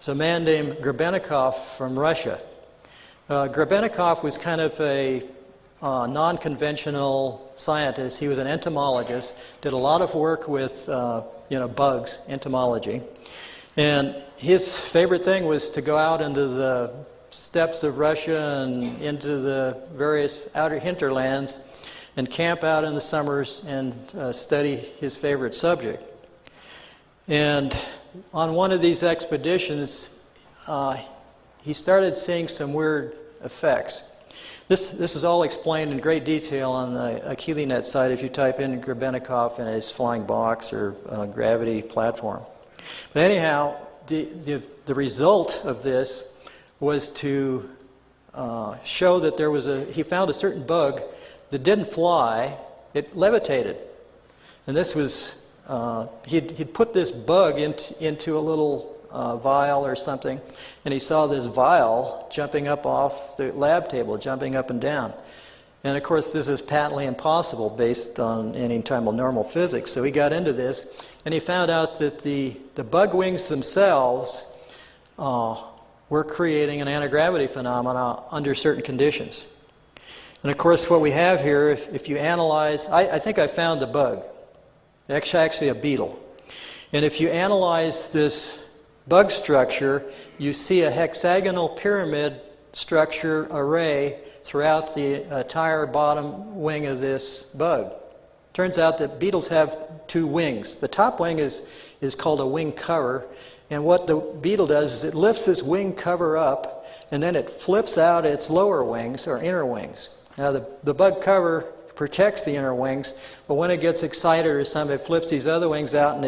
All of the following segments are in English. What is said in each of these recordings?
It's a man named Grebennikov from Russia. Grebennikov was kind of a non-conventional scientist. He was an entomologist, did a lot of work with bugs, entomology. And his favorite thing was to go out into the steppes of Russia and into the various outer hinterlands and camp out in the summers and study his favorite subject. And on one of these expeditions, he started seeing some weird effects. This is all explained in great detail on the AchilleNet site if you type in Grebennikov and his flying box or gravity platform. But anyhow, the result of this was to show that he found a certain bug that didn't fly, it levitated. And this was, he'd put this bug into a little vial or something, and he saw this vial jumping up off the lab table, jumping up and down. And of course, this is patently impossible based on any time of normal physics. So he got into this, and he found out that the bug wings themselves were creating an anti-gravity phenomena under certain conditions. And of course, what we have here, if you analyze, I think I found the bug. It's actually a beetle. And if you analyze this bug structure, you see a hexagonal pyramid structure array throughout the entire bottom wing of this bug. Turns out that beetles have two wings. The top wing is called a wing cover, and what the beetle does is it lifts this wing cover up, and then it flips out its lower wings, or inner wings. Now the bug cover protects the inner wings, but when it gets excited or something, it flips these other wings out, and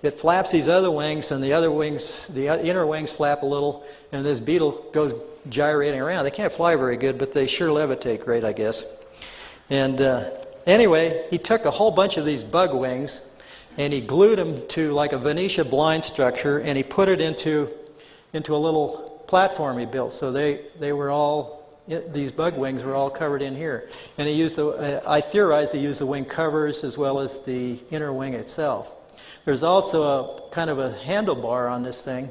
it flaps these other wings, and the inner wings flap a little, and this beetle goes gyrating around. They can't fly very good, but they sure levitate great, I guess. And anyway, he took a whole bunch of these bug wings, and he glued them to like a Venetia blind structure, and he put it into a little platform he built. So they were all, these bug wings were all covered in here. And he used I theorize he used the wing covers as well as the inner wing itself. There's also a kind of a handlebar on this thing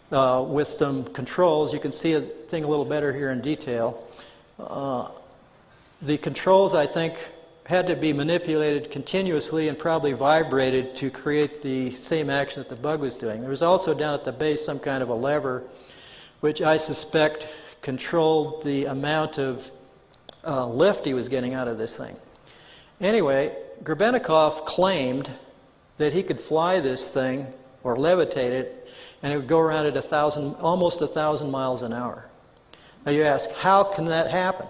with some controls. You can see the thing a little better here in detail. The controls, I think, had to be manipulated continuously and probably vibrated to create the same action that the bug was doing. There was also down at the base some kind of a lever, which I suspect controlled the amount of lift he was getting out of this thing. Anyway, Grebennikov claimed that he could fly this thing or levitate it, and it would go around at almost 1,000 miles an hour. Now you ask, how can that happen?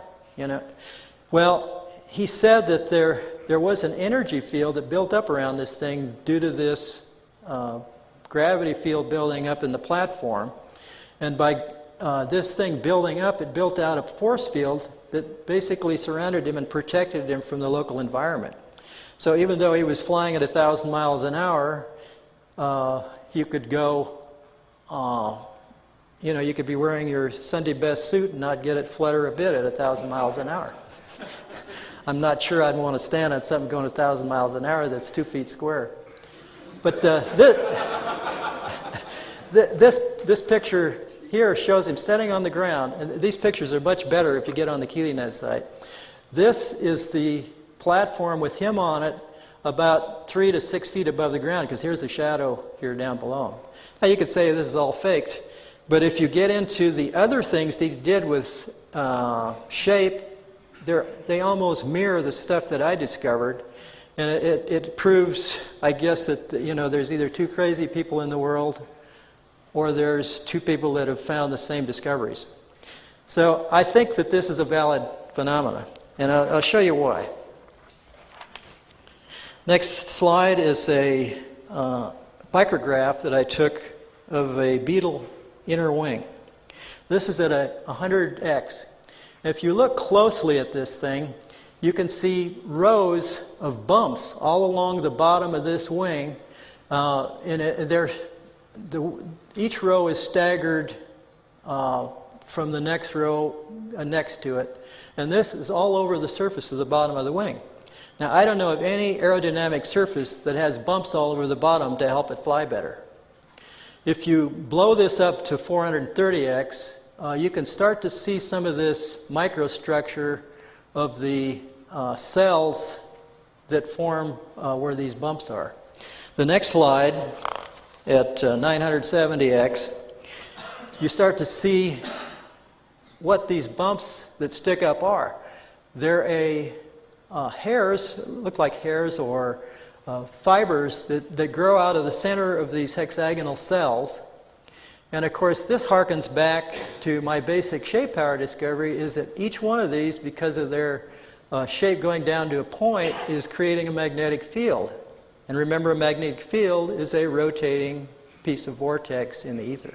Well, he said that there was an energy field that built up around this thing due to this gravity field building up in the platform, and by this thing building up, it built out a force field that basically surrounded him and protected him from the local environment. So even though he was flying at 1,000 miles an hour, you could go, you could be wearing your Sunday best suit and not get it flutter a bit at 1,000 miles an hour. I'm not sure I'd want to stand on something going 1,000 miles an hour that's 2 feet square. But this picture here shows him sitting on the ground, and these pictures are much better if you get on the AchilleNet site. This is the platform with him on it about 3 to 6 feet above the ground, because here's the shadow here down below. Now you could say this is all faked, but if you get into the other things that he did with shape, they almost mirror the stuff that I discovered, and it proves, I guess, that there's either two crazy people in the world, or there's two people that have found the same discoveries. So I think that this is a valid phenomena, and I'll show you why. Next slide is a micrograph that I took of a beetle inner wing. This is at 100x. If you look closely at this thing, you can see rows of bumps all along the bottom of this wing. Each row is staggered from the next row next to it. And this is all over the surface of the bottom of the wing. Now, I don't know of any aerodynamic surface that has bumps all over the bottom to help it fly better. If you blow this up to 430x, you can start to see some of this microstructure of the cells that form where these bumps are. The next slide, at 970x, you start to see what these bumps that stick up are. They're hairs, look like hairs or fibers that grow out of the center of these hexagonal cells. And of course, this harkens back to my basic shape power discovery, is that each one of these, because of their shape going down to a point, is creating a magnetic field. And remember, a magnetic field is a rotating piece of vortex in the ether.